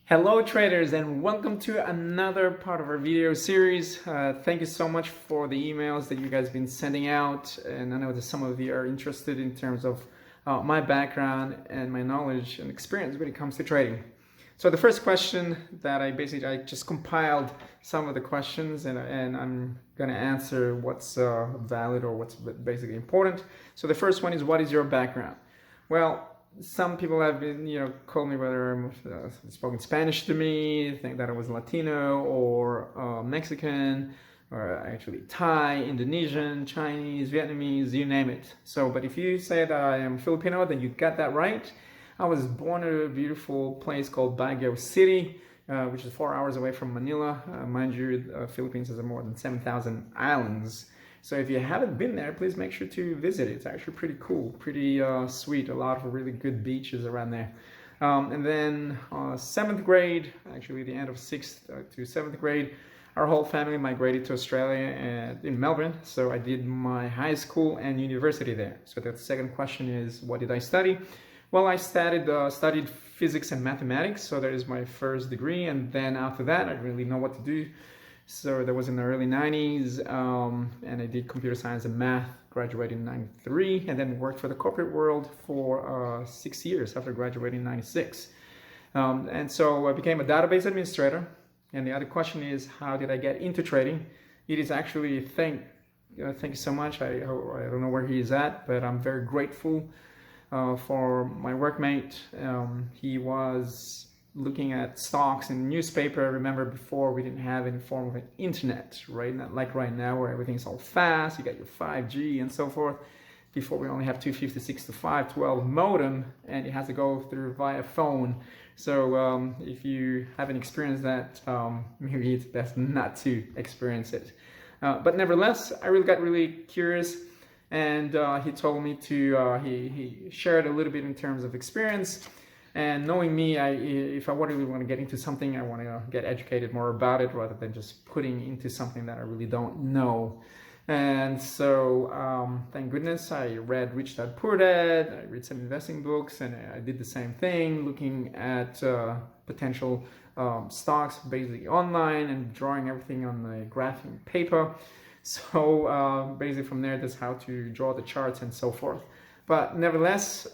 Hello traders, and welcome to another part of our video series. Thank you so much for the emails that you guys have been sending out, and I know that some of you are interested in terms of my background and my knowledge and experience when it comes to trading. So the first question that I just compiled some of the questions, and I'm going to answer what's valid or what's basically important. So the first one is, what is your background? Well, some people have been, called me whether I'm spoken Spanish to me, think that I was Latino or Mexican, or actually Thai, Indonesian, Chinese, Vietnamese, you name it. So, but if you say that I am Filipino, then you got that right. I was born in a beautiful place called Baguio City, which is 4 hours away from Manila. Mind you, Philippines has more than 7,000 islands. So if you haven't been there, please make sure to visit it. It's actually pretty cool, pretty sweet. A lot of really good beaches around there. And then 7th grade, actually the end of 6th to 7th grade, our whole family migrated to Australia and in Melbourne. So I did my high school and university there. So the second question is, what did I study? Well, I studied physics and mathematics. So that is my first degree. And then after that, I didn't really know what to do. So that was in the early 90s, and I did computer science and math, graduated in 93, and then worked for the corporate world for 6 years after graduating in 96. And so I became a database administrator. And the other question is, how did I get into trading? It is actually, thank you so much. I don't know where he is at, but I'm very grateful for my workmate. He was looking at stocks in the newspaper. I remember before we didn't have any form of an internet, right? Not like right now where everything's all fast, you got your 5G and so forth. Before we only have 256 to 512 modem, and it has to go through via phone. So if you haven't experienced that, maybe it's best not to experience it. But nevertheless, I got really curious, and he told me to, he shared a little bit in terms of experience. And knowing me, if I really want to get into something, I want to get educated more about it rather than just putting into something that I really don't know. And so, thank goodness, I read Rich Dad Poor Dad, I read some investing books, and I did the same thing, looking at potential stocks basically online and drawing everything on the graphing paper. So basically from there, that's how to draw the charts and so forth. But nevertheless,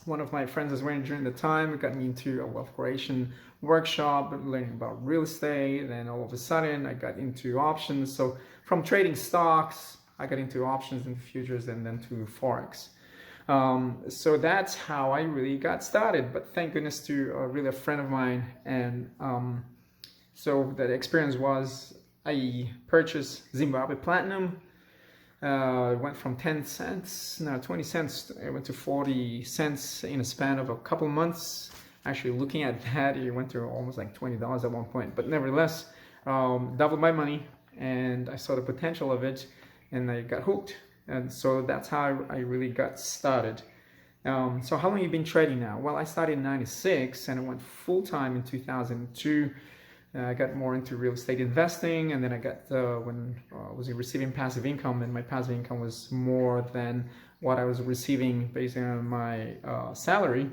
one of my friends was wearing during the time, got me into a wealth creation workshop, learning about real estate. Then all of a sudden I got into options. So from trading stocks, I got into options and futures, and then to Forex. So that's how I really got started. But thank goodness to really a friend of mine. And so the experience was, I purchased Zimbabwe Platinum. It went from 10 cents, now 20 cents, it went to 40 cents in a span of a couple months. Actually, looking at that, it went to almost like $20 at one point. But nevertheless, doubled my money, and I saw the potential of it, and I got hooked. And so that's how I really got started. So how long have you been trading now? Well, I started in 96, and I went full-time in 2002. I got more into real estate investing, and then I got when I was receiving passive income, and my passive income was more than what I was receiving based on my salary.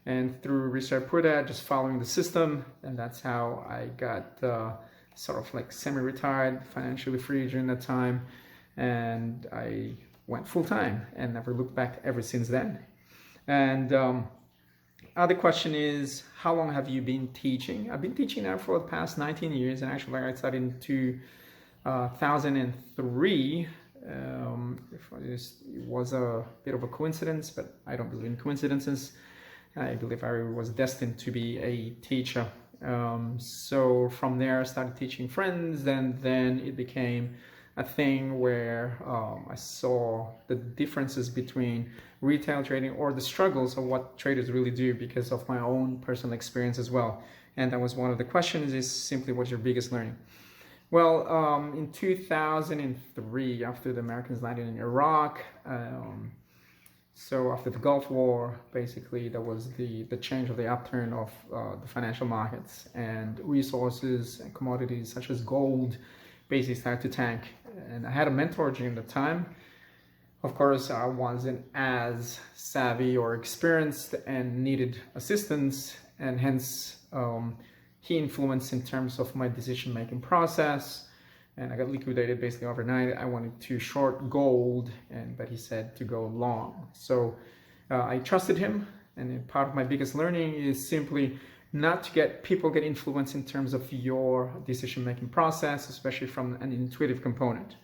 And through research for that, just following the system, and that's how I got sort of like semi-retired, financially free during that time, and I went full-time and never looked back ever since then. And other question is, how long have you been teaching? I've been teaching now for the past 19 years, and actually I started in 2003. It was a bit of a coincidence, but I don't believe in coincidences. I believe I was destined to be a teacher. So from there I started teaching friends, and then it became a thing where I saw the differences between retail trading, or the struggles of what traders really do, because of my own personal experience as well. And that was one of the questions, is simply, what's your biggest learning? Well, in 2003, after the Americans landed in Iraq, so after the Gulf War, basically that was the change of the upturn of the financial markets, and resources and commodities such as gold basically started to tank. And I had a mentor during the time. Of course, I wasn't as savvy or experienced and needed assistance. and hence he influenced in terms of my decision-making process, and I got liquidated basically overnight. I wanted to short gold, but he said to go long. So I trusted him, and part of my biggest learning is simply not to get influenced in terms of your decision-making process, especially from an intuitive component.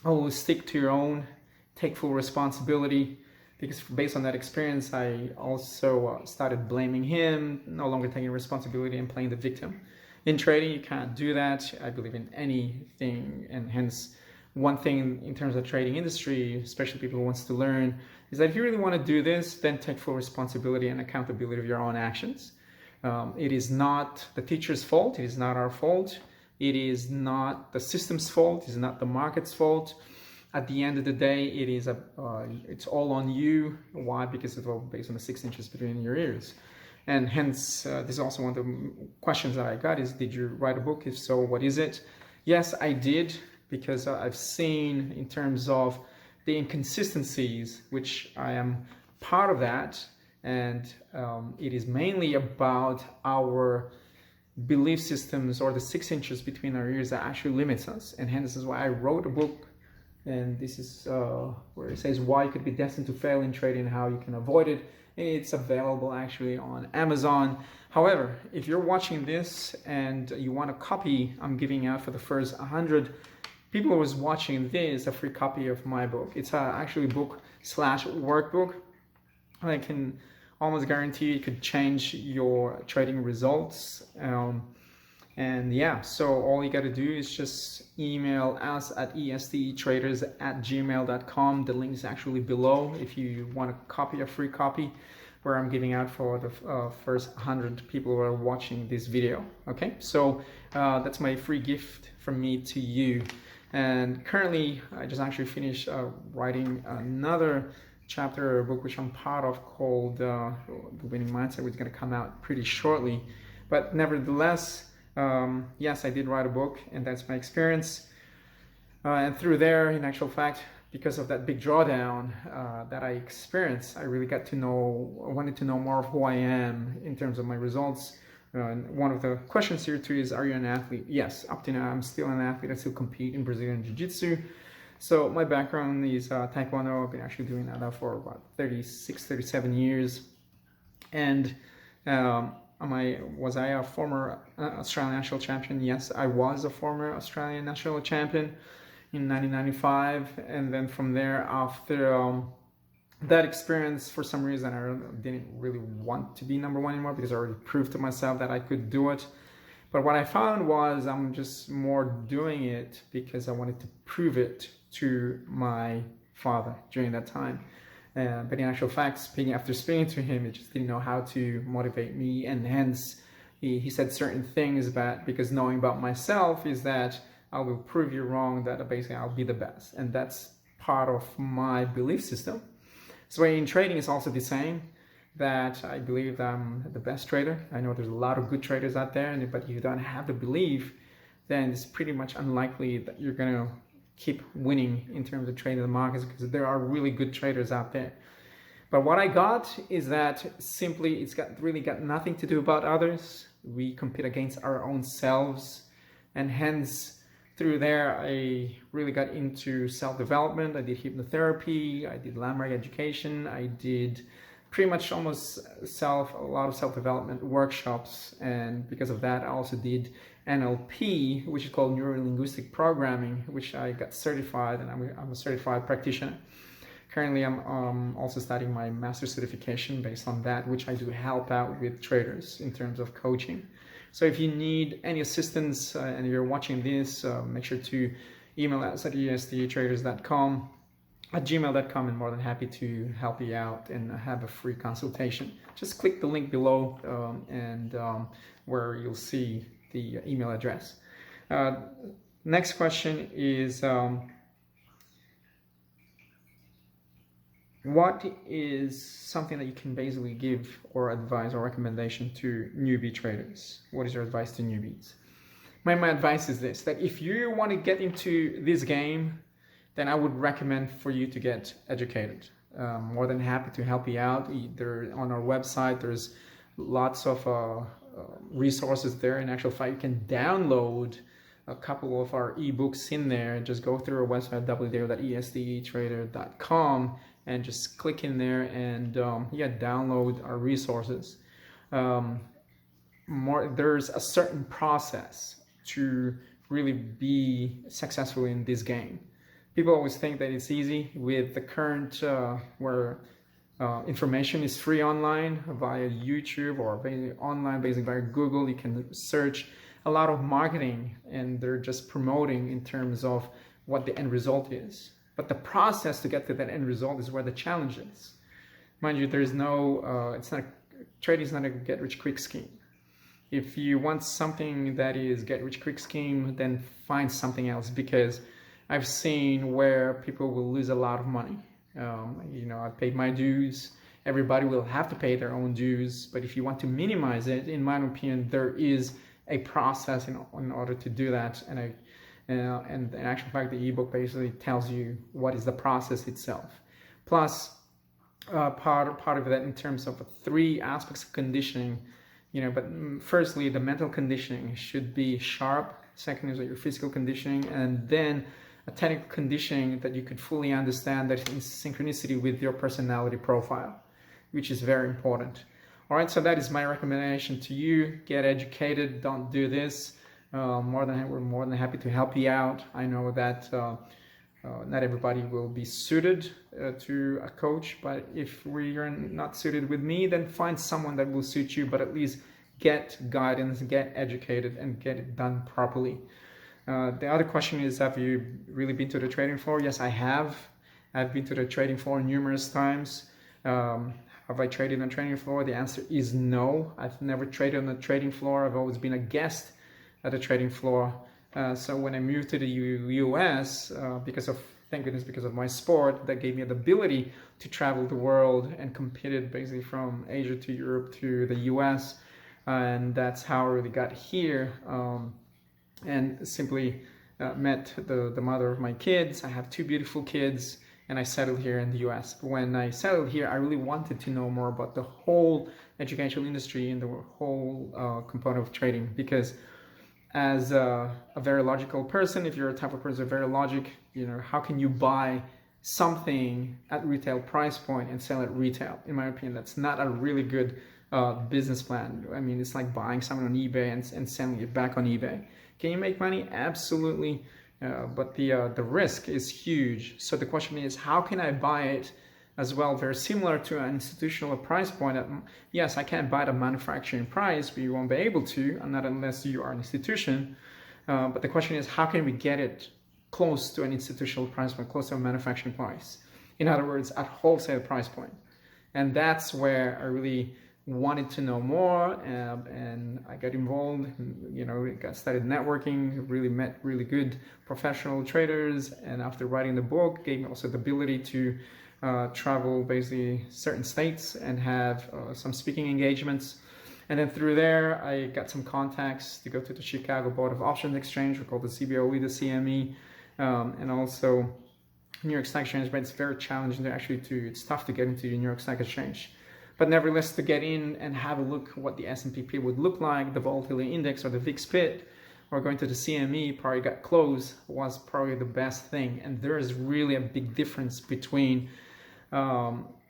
Always stick to your own, take full responsibility, because based on that experience, I also started blaming him, no longer taking responsibility and playing the victim. In trading, you can't do that. I believe in anything, and hence one thing in terms of trading industry, especially people who wants to learn, is that if you really want to do this, then take full responsibility and accountability of your own actions. It is not the teacher's fault. It is not our fault. It is not the system's fault. It is not the market's fault. At the end of the day, it's all on you. Why? Because it's all based on the 6 inches between your ears. And hence, this is also one of the questions that I got is, did you write a book? If so, what is it? Yes, I did, because I've seen in terms of the inconsistencies, which I am part of that. And it is mainly about our belief systems, or the 6 inches between our ears, that actually limits us. And hence, this is why I wrote a book. And this is where it says why you could be destined to fail in trading and how you can avoid it. And it's available actually on Amazon. However, if you're watching this and you want a copy, I'm giving out for the first 100 people who is watching this a free copy of my book. It's actually book/workbook. I can almost guarantee it could change your trading results. And yeah, so all you got to do is just email us at estetraders@gmail.com. The link is actually below if you want a free copy, where I'm giving out for the first 100 people who are watching this video. Okay, so that's my free gift from me to you. And currently, I just actually finished writing another chapter, a book which I'm part of, called The Winning Mindset, which is going to come out pretty shortly. But nevertheless, yes, I did write a book, and that's my experience. And through there, in actual fact, because of that big drawdown that I experienced, I really wanted to know more of who I am in terms of my results. And one of the questions here too is, are you an athlete? Yes, up to now, I'm still an athlete. I still compete in Brazilian Jiu-Jitsu. So my background is Taekwondo. I've been actually doing that now for about 36, 37 years. And was I a former Australian National Champion? Yes, I was a former Australian National Champion in 1995. And then from there, after that experience, for some reason, I didn't really want to be number one anymore, because I already proved to myself that I could do it. But what I found was I'm just more doing it because I wanted to prove it to my father during that time. But in actual fact, after speaking to him, he just didn't know how to motivate me, and hence he said certain things because knowing about myself is that I will prove you wrong, that basically I'll be the best. And that's part of my belief system. So in trading, it's also the same, that I believe that I'm the best trader. I know there's a lot of good traders out there, but if you don't have the belief, then it's pretty much unlikely that you're going to keep winning in terms of trading the markets, because there are really good traders out there. But what I got is that simply it's really got nothing to do about others. We compete against our own selves, and hence through there I really got into self-development. I did hypnotherapy, I did landmark education, I did pretty much almost a lot of self-development workshops, and because of that I also did NLP, which is called Neuro-Linguistic Programming, which I got certified, and I'm a certified practitioner. Currently, I'm also studying my master's certification based on that, which I do help out with traders in terms of coaching. So if you need any assistance and you're watching this, make sure to email us at estetraders.com, at gmail.com, and more than happy to help you out and have a free consultation. Just click the link below where you'll see the email address. Next question is, what is something that you can basically give or advise or recommendation to newbie traders? What is your advice to newbies? My advice is this, that if you want to get into this game, then I would recommend for you to get educated. More than happy to help you out. Either on our website, there's lots of resources there. In actual fact, you can download a couple of our ebooks in there. Just go through our website www.esttrader.com and just click in there and download our resources. There's a certain process to really be successful in this game. People always think that it's easy with the current where information is free online via YouTube or basically via Google. You can search a lot of marketing and they're just promoting in terms of what the end result is. But the process to get to that end result is where the challenge is. Mind you, there's no, trading is not a get-rich-quick scheme. If you want something that is get-rich-quick scheme, then find something else, because I've seen where people will lose a lot of money. I've paid my dues. Everybody will have to pay their own dues, but if you want to minimize it, in my opinion, there is a process in order to do that. And in actual fact, the ebook basically tells you what is the process itself. Plus, part of that in terms of 3 aspects of conditioning. But firstly, the mental conditioning should be sharp. Second is your physical conditioning, and then a technical conditioning that you could fully understand that is in synchronicity with your personality profile, which is very important. All right, so that is my recommendation to you. Get educated. Don't do this. We're more than happy to help you out. I know that not everybody will be suited to a coach, but if you're not suited with me, then find someone that will suit you, but at least get guidance, get educated, and get it done properly. The other question is, have you really been to the trading floor? Yes, I have. I've been to the trading floor numerous times. Have I traded on the trading floor? The answer is no. I've never traded on the trading floor. I've always been a guest at the trading floor. So when I moved to the US, thank goodness, because of my sport, that gave me the ability to travel the world and competed basically from Asia to Europe to the US. And that's how I really got here. And simply met the mother of my kids. I have 2 beautiful kids, and I settled here in the US. When I settled here, I really wanted to know more about the whole educational industry and the whole component of trading, because as a very logical person, if you're a type of person very logic, how can you buy something at retail price point and sell at retail? In my opinion, that's not a really good business plan. I mean, it's like buying something on eBay and selling it back on eBay. Can you make money? Absolutely, but the risk is huge. So the question is, how can I buy it as well? Very similar to an institutional price point. Yes, I can buy it at manufacturing price, but you won't be able to, not unless you are an institution. But the question is, how can we get it close to an institutional price point, close to a manufacturing price? In other words, at wholesale price point. And that's where I really wanted to know more, and I got involved. Started networking, really met really good professional traders, and after writing the book, gave me also the ability to travel basically certain states and have some speaking engagements. And then through there, I got some contacts to go to the Chicago Board of Options Exchange, we call the CBOE, the CME, and also New York Stock Exchange. But it's very challenging it's tough to get into the New York Stock Exchange. But nevertheless, to get in and have a look what the S&P would look like, the volatility index or the VIX PIT, or going to the CME, probably got close, was probably the best thing. And there is really a big difference between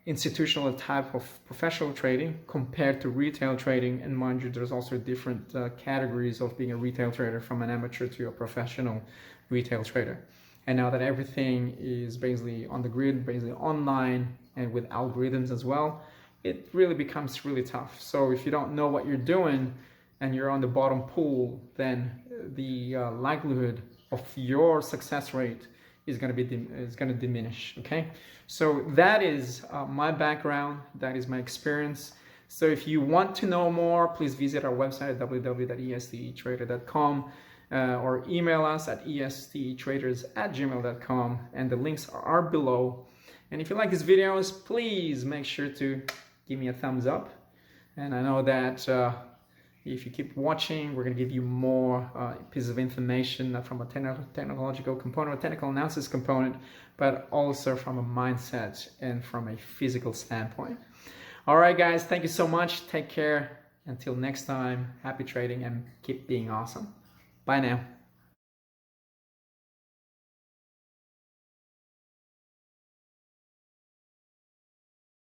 institutional type of professional trading compared to retail trading. And mind you, there's also different categories of being a retail trader, from an amateur to a professional retail trader. And now that everything is basically on the grid, basically online, and with algorithms as well, it really becomes really tough. So if you don't know what you're doing and you're on the bottom pool, then the likelihood of your success rate is going to diminish. Okay, so that is my background, that is my experience. So if you want to know more, please visit our website at www.esttrader.com or email us at estetraders@gmail.com, and the links are below. And if you like these videos, please make sure to give me a thumbs up. And I know that if you keep watching, we're going to give you more pieces of information, not from a technological component, a technical analysis component, but also from a mindset and from a physical standpoint. All right, guys, thank you so much. Take care. Until next time, happy trading and keep being awesome. Bye now.